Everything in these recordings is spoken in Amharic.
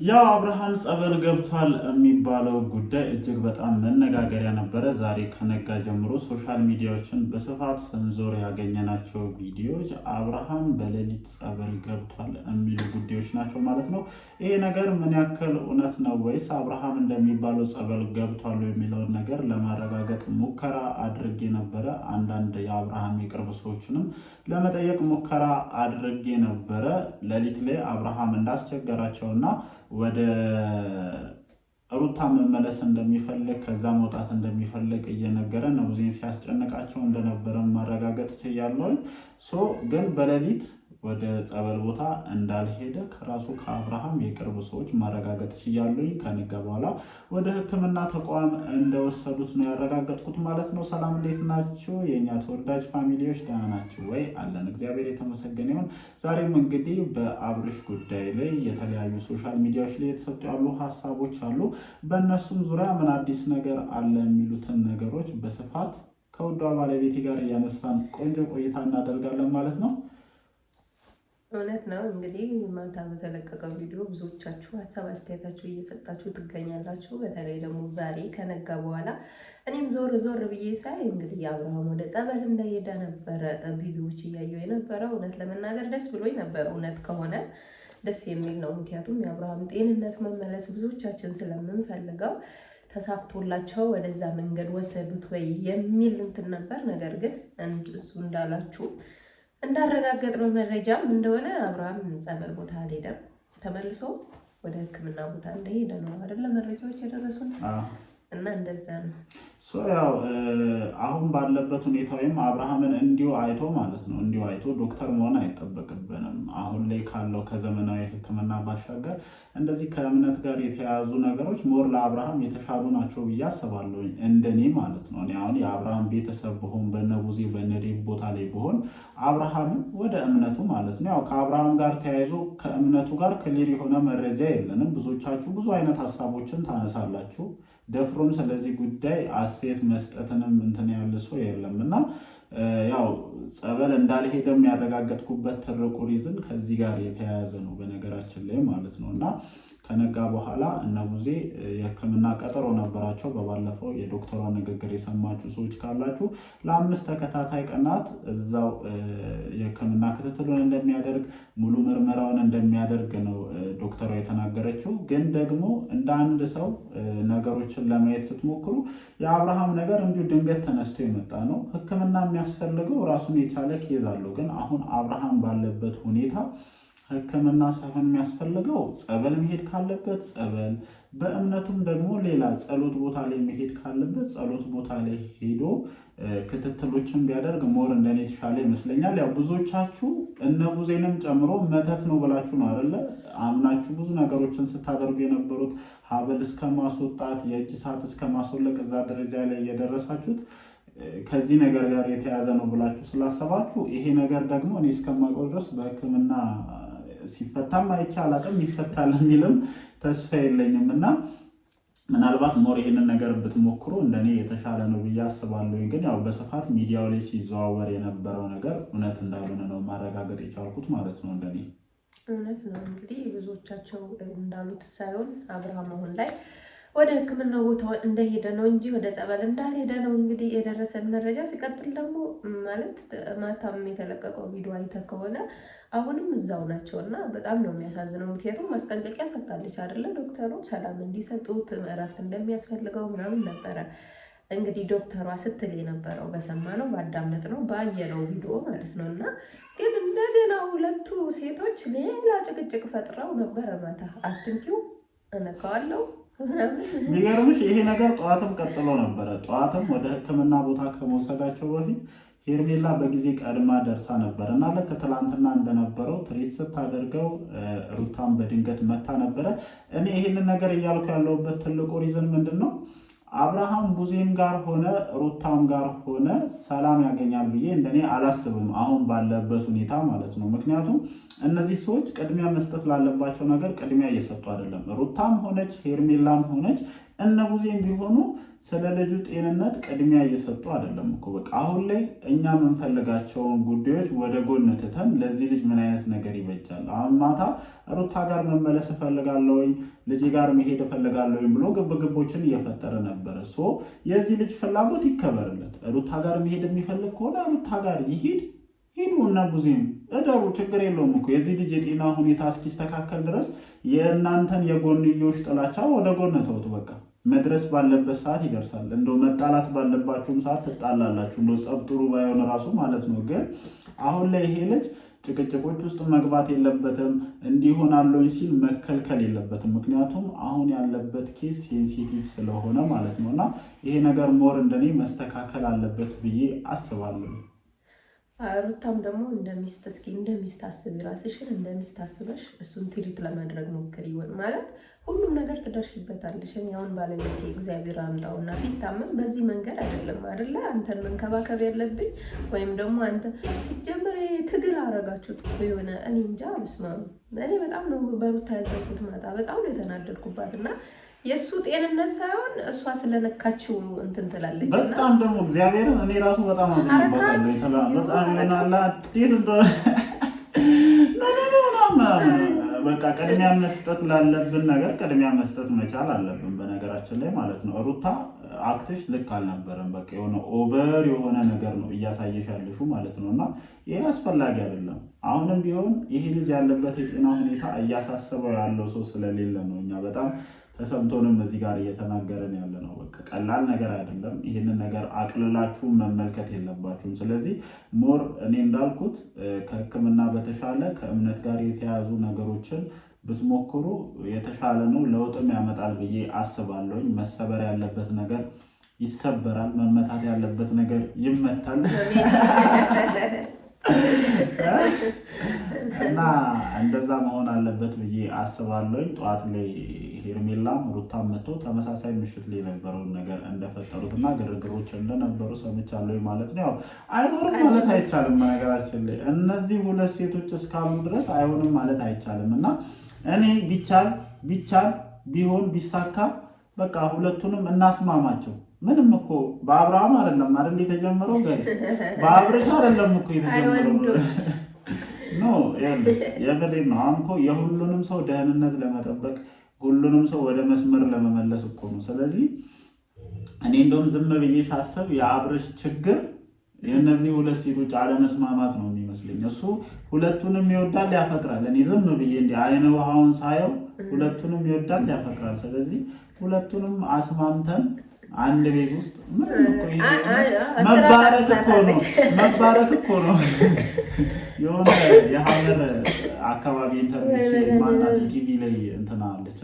ያው አብርሃም ጸበል ገብቷል የሚባለው ጉዳይ እጅግ በጣም መነጋገሪያ ነበረ። ዛሬ ከነጋ ጀምሮ ሶሻል ሚዲያዎችን በስፋት ስንዞር ያገኘናቸው ቪዲዮዎች አብርሃም በሌሊት ጸበል ገብቷል የሚሉ ጉዳዮች ናቸው ማለት ነው። ይሄ ነገር ምን ያክል እውነት ነው ወይስ አብርሃም እንደሚባለው ጸበል ገብቷል የሚለውን ነገር ለማረጋገጥ ሙከራ አድርጌ ነበረ። አንዳንድ የአብርሃም የቅርብ ሰዎችንም ለመጠየቅ ሙከራ አድርጌ ነበረ። ሌሊት ላይ አብርሃም እንዳስቸገራቸውና ወደ ሩታ መመለስ እንደሚፈልግ ከዛ መውጣት እንደሚፈልግ እየነገረ ነቡዜን ሲያስጨንቃቸው እንደነበረ ማረጋገጥ ችያለሁ። ግን በሌሊት ወደ ጸበል ቦታ እንዳልሄደ ከራሱ ከአብርሃም የቅርብ ሰዎች ማረጋገጥ ችያለሁ። ከነገ በኋላ ወደ ሕክምና ተቋም እንደወሰዱት ነው ያረጋገጥኩት ማለት ነው። ሰላም እንዴት ናችሁ የእኛ ተወዳጅ ፋሚሊዎች? ደህና ናችሁ ወይ? አለን እግዚአብሔር የተመሰገነ ይሁን። ዛሬም እንግዲህ በአብርሽ ጉዳይ ላይ የተለያዩ ሶሻል ሚዲያዎች ላይ የተሰጡ ያሉ ሀሳቦች አሉ። በእነሱም ዙሪያ ምን አዲስ ነገር አለ የሚሉትን ነገሮች በስፋት ከውዷ ባለቤቴ ጋር እያነሳን ቆንጆ ቆይታ እናደርጋለን ማለት ነው። እውነት ነው። እንግዲህ ማታ በተለቀቀው ቪዲዮ ብዙዎቻችሁ ሀሳብ አስተያየታችሁ እየሰጣችሁ ትገኛላችሁ። በተለይ ደግሞ ዛሬ ከነጋ በኋላ እኔም ዞር ዞር ብዬ ሳይ እንግዲህ አብርሃም ወደ ጸበል እንደሄደ ነበረ ቪዲዮዎች እያየሁ የነበረው። እውነት ለመናገር ደስ ብሎኝ ነበር። እውነት ከሆነ ደስ የሚል ነው። ምክንያቱም የአብርሃም ጤንነት መመለስ ብዙዎቻችን ስለምንፈልገው ተሳክቶላቸው ወደዛ መንገድ ወሰዱት ወይ የሚል እንትን ነበር። ነገር ግን እሱ እንዳላችሁ እንዳረጋገጥነው መረጃም እንደሆነ አብርሃም ጸበል ቦታ አልሄደም። ተመልሶ ወደ ሕክምና ቦታ እንደሄደ ነው አይደለ መረጃዎች የደረሱን እና እንደዛ ነው። ያው አሁን ባለበት ሁኔታ ወይም አብርሃምን እንዲሁ አይቶ ማለት ነው እንዲሁ አይቶ ዶክተር መሆን አይጠበቅብንም። አሁን ላይ ካለው ከዘመናዊ ሕክምና ባሻገር እንደዚህ ከእምነት ጋር የተያያዙ ነገሮች ሞር ለአብርሃም የተሻሉ ናቸው ብዬ አስባለሁ፣ እንደኔ ማለት ነው። እኔ አሁን የአብርሃም ቤተሰብ ብሆን በነቡዜ በነዴብ ቦታ ላይ ብሆን አብርሃምን ወደ እምነቱ ማለት ነው። ያው ከአብርሃም ጋር ተያይዞ ከእምነቱ ጋር ክሊር የሆነ መረጃ የለንም። ብዙዎቻችሁ ብዙ አይነት ሀሳቦችን ታነሳላችሁ። ደፍሮም ስለዚህ ጉዳይ አስተያየት መስጠትንም እንትን ያለ ሰው የለም እና ያው ጸበል እንዳልሄደ የሚያረጋገጥኩበት ትልቁ ሪዝን ከዚህ ጋር የተያያዘ ነው በነገራችን ላይ ማለት ነው። እና ከነጋ በኋላ እነቡዜ የህክምና ቀጠሮ ነበራቸው። በባለፈው የዶክተሯ ንግግር የሰማችሁ ሰዎች ካላችሁ ለ5 ተከታታይ ቀናት እዛው የህክምና ክትትሉን እንደሚያደርግ ሙሉ ምርመራውን እንደሚያደርግ ነው ዶክተሯ የተናገረችው። ግን ደግሞ እንደ አንድ ሰው ነገሮችን ለማየት ስትሞክሩ የአብርሃም ነገር እንዲሁ ድንገት ተነስቶ የመጣ ነው። ህክምና የሚያስፈልገው ራሱን የቻለ ኬዝ አለው። ግን አሁን አብርሃም ባለበት ሁኔታ ህክምና ሳይሆን የሚያስፈልገው ጸበል መሄድ ካለበት ጸበል፣ በእምነቱም ደግሞ ሌላ ጸሎት ቦታ ላይ መሄድ ካለበት ጸሎት ቦታ ላይ ሄዶ ክትትሎችን ቢያደርግ ሞር እንደኔ የተሻለ ይመስለኛል። ያው ብዙዎቻችሁ እነቡዜንም ጨምሮ መተት ነው ብላችሁ ነው አይደለ አምናችሁ ብዙ ነገሮችን ስታደርጉ የነበሩት ሀብል እስከ ማስወጣት የእጅ ሰዓት እስከ ማስወለቅ እዛ ደረጃ ላይ እየደረሳችሁት ከዚህ ነገር ጋር የተያዘ ነው ብላችሁ ስላሰባችሁ ይሄ ነገር ደግሞ እኔ እስከማውቀው ድረስ በህክምና ሲፈታም አይቼ አላውቅም። ይፈታል የሚልም ተስፋ የለኝም እና ምናልባት ሞር ይሄንን ነገር ብትሞክሩ እንደኔ የተሻለ ነው ብዬ አስባለሁ። ግን ያው በስፋት ሚዲያው ላይ ሲዘዋወር የነበረው ነገር እውነት እንዳልሆነ ነው ማረጋገጥ የቻልኩት ማለት ነው። እንደኔ እውነት ነው እንግዲህ ብዙዎቻቸው እንዳሉት ሳይሆን አብርሃም አሁን ላይ ወደ ሕክምና ቦታው እንደሄደ ነው እንጂ ወደ ጸበል እንዳልሄደ ነው እንግዲህ የደረሰን መረጃ። ሲቀጥል ደግሞ ማለት ማታም የተለቀቀው ቪዲዮ አይተህ ከሆነ አሁንም እዛው ናቸው እና በጣም ነው የሚያሳዝነው። ምክንያቱም ማስጠንቀቂያ ሰጥታለች አይደለ ዶክተሩ ሰላም እንዲሰጡት እረፍት እንደሚያስፈልገው ምናምን ነበረ እንግዲህ ዶክተሯ ስትል የነበረው በሰማነው ባዳመጥነው ባየነው ቪዲዮ ማለት ነው። እና ግን እንደገና ሁለቱ ሴቶች ሌላ ጭቅጭቅ ፈጥረው ነበረ። ማታ አትንኪው እነካዋለሁ የሚገርምሽ ይሄ ነገር ጠዋትም ቀጥሎ ነበረ። ጠዋትም ወደ ህክምና ቦታ ከመውሰዳቸው በፊት ሄርሜላ በጊዜ ቀድማ ደርሳ ነበር እና ልክ ትላንትና እንደነበረው ትሪት ስታደርገው ሩታን በድንገት መታ ነበረ። እኔ ይህንን ነገር እያልኩ ያለሁበት ትልቁ ሪዝን ምንድን ነው? አብርሃም ቡዜም ጋር ሆነ ሩታም ጋር ሆነ ሰላም ያገኛል ብዬ እንደኔ አላስብም፣ አሁን ባለበት ሁኔታ ማለት ነው። ምክንያቱም እነዚህ ሰዎች ቅድሚያ መስጠት ላለባቸው ነገር ቅድሚያ እየሰጡ አይደለም። ሩታም ሆነች ሄርሜላም ሆነች እነ ቡዜም ቢሆኑ ስለ ልጁ ጤንነት ቅድሚያ እየሰጡ አይደለም እኮ። በቃ አሁን ላይ እኛ የምንፈልጋቸውን ጉዳዮች ወደ ጎን ትተን ለዚህ ልጅ ምን አይነት ነገር ይበጃል፣ አሁን ማታ ሩታ ጋር መመለስ እፈልጋለሁኝ፣ ልጅ ጋር መሄድ እፈልጋለሁኝ ብሎ ግብግቦችን እየፈጠረ ነበረ። የዚህ ልጅ ፍላጎት ይከበርለት። ሩታ ጋር መሄድ የሚፈልግ ከሆነ ሩታ ጋር ይሂድ፣ ሂዱ። እና ቡዜም እደሩ፣ ችግር የለውም እኮ። የዚህ ልጅ የጤና ሁኔታ እስኪስተካከል ድረስ የእናንተን የጎንዮሽ ጥላቻ ወደ ጎን ተውት። በቃ መድረስ ባለበት ሰዓት ይደርሳል። እንደው መጣላት ባለባችሁም ሰዓት ትጣላላችሁ። እንደው ጸብ ጥሩ ባይሆን ራሱ ማለት ነው። ግን አሁን ላይ ይሄ ልጅ ጭቅጭቆች ውስጥ መግባት የለበትም። እንዲሆናለሁ ሲል መከልከል የለበትም። ምክንያቱም አሁን ያለበት ኬስ ሴንሲቲቭ ስለሆነ ማለት ነው። እና ይሄ ነገር ሞር እንደኔ መስተካከል አለበት ብዬ አስባለሁ። ሩታም ደግሞ እንደሚስት እስኪ እንደሚስት አስቢ፣ ራስሽን እንደሚስት አስበሽ እሱን ትሪት ለማድረግ ሞክሪ። ይሆን ማለት ሁሉም ነገር ትደርሽበታለሽ። አሁን ባለቤቴ እግዚአብሔር አምጣውና ቢታመም በዚህ መንገድ አይደለም አይደለ አንተን መንከባከብ ያለብኝ ወይም ደግሞ አንተ ሲጀምር ትግል አረጋችሁት የሆነ እኔ እንጃ ብስማ እኔ በጣም ነው በሩታ ያዘንኩት። ማታ በጣም ነው የተናደድኩባት እና የእሱ ጤንነት ሳይሆን እሷ ስለነካችው እንትን ትላለች። በጣም ደግሞ እግዚአብሔርን እኔ ራሱ በጣም አዘንኩባለሁ። በጣም ይሆናላ ዴት እንደሆነ በቃ ቅድሚያ መስጠት ላለብን ነገር ቅድሚያ መስጠት መቻል አለብን። በነገራችን ላይ ማለት ነው ሩታ አክትሽ ልክ አልነበረም። በቃ የሆነ ኦቨር የሆነ ነገር ነው እያሳየሽ ያለሹ ማለት ነው። እና ይሄ አስፈላጊ አይደለም። አሁንም ቢሆን ይሄ ልጅ ያለበት የጤና ሁኔታ እያሳሰበው ያለው ሰው ስለሌለ ነው እኛ በጣም ተሰምቶንም እዚህ ጋር እየተናገረን ያለ ነው። በቃ ቀላል ነገር አይደለም። ይህንን ነገር አቅልላችሁ መመልከት የለባችሁም። ስለዚህ ሞር እኔ እንዳልኩት ከሕክምና በተሻለ ከእምነት ጋር የተያዙ ነገሮችን ብትሞክሩ የተሻለ ነው። ለውጥም ያመጣል ብዬ አስባለሁኝ። መሰበር ያለበት ነገር ይሰበራል፣ መመታት ያለበት ነገር ይመታል እና እንደዛ መሆን አለበት ብዬ አስባለሁኝ። ጠዋት ላይ ሄርሜላም ሩታም መጥቶ ተመሳሳይ ምሽት ላይ የነበረውን ነገር እንደፈጠሩት እና ግርግሮች እንደነበሩ ሰምቻለሁ ማለት ነው። ያው አይኖርም ማለት አይቻልም። በነገራችን ላይ እነዚህ ሁለት ሴቶች እስካሉ ድረስ አይሆንም ማለት አይቻልም እና እኔ ቢቻል ቢሆን ቢሳካ በቃ ሁለቱንም እናስማማቸው። ምንም እኮ በአብርሃም አይደለም አይደል የተጀመረው ጋይስ፣ በአብርሽ አይደለም እኮ የተጀመረው ኖ የምሬን ነው። አሁን እኮ የሁሉንም ሰው ደህንነት ለመጠበቅ ሁሉንም ሰው ወደ መስመር ለመመለስ እኮ ነው። ስለዚህ እኔ እንደውም ዝም ብዬ ሳስብ የአብርሽ ችግር የእነዚህ ሁለት ሴቶች አለመስማማት ነው የሚመስለኝ። እሱ ሁለቱንም ይወዳል ያፈቅራል። እኔ ዝም ብዬ እንዲህ አይነ ውሃውን ሳየው ሁለቱንም ይወዳል ያፈቅራል። ስለዚህ ሁለቱንም አስማምተን አንድ ቤት ውስጥ መባረክ እኮ ነው። የሆነ የሀገር አካባቢ ኢንተርኔት ማናት ቲቪ ላይ እንትና አለች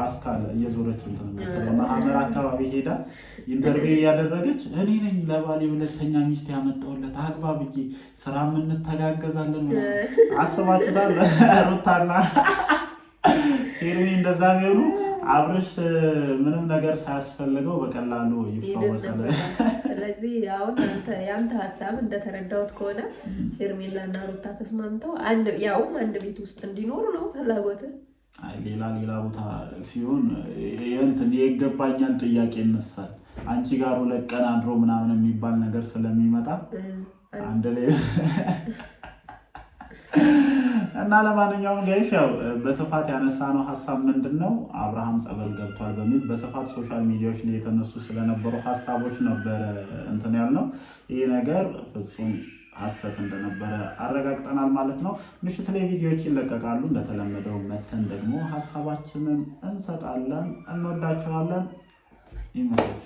አስካለ እየዞረች እንትና ሀገር አካባቢ ሄዳ ኢንተርቪው እያደረገች እኔ ነኝ ለባሌ ሁለተኛ ሚስት ያመጣሁለት አግባብ ብዬ ስራ እንተጋገዛለን። አስባችሁታል? ሩታና ሄርሜ እንደዛ ቢሆኑ አብርሽ ምንም ነገር ሳያስፈልገው በቀላሉ ይፈወሳል። ስለዚህ አሁን ያንተ ሀሳብ እንደተረዳሁት ከሆነ ሄርሜላና ሩታ ተስማምተው አንድ ቤት ውስጥ እንዲኖሩ ነው ፍላጎት። ሌላ ቦታ ሲሆን እንትን የይገባኛል ጥያቄ ይነሳል። አንቺ ጋር ሁለት ቀን አድሮ ምናምን የሚባል ነገር ስለሚመጣ አንድ ላይ እና ለማንኛውም ጋይስ ያው በስፋት ያነሳነው ሀሳብ ምንድነው አብርሃም ጸበል ገብቷል በሚል በስፋት ሶሻል ሚዲያዎች ላይ የተነሱ ስለነበሩ ሀሳቦች ነበረ እንትን ያልነው። ይሄ ነገር ፍጹም ሐሰት እንደነበረ አረጋግጠናል ማለት ነው። ምሽት ላይ ቪዲዮዎች ይለቀቃሉ። እንደተለመደው መተን ደግሞ ሀሳባችንን እንሰጣለን። እንወዳችኋለን። ይመጣል።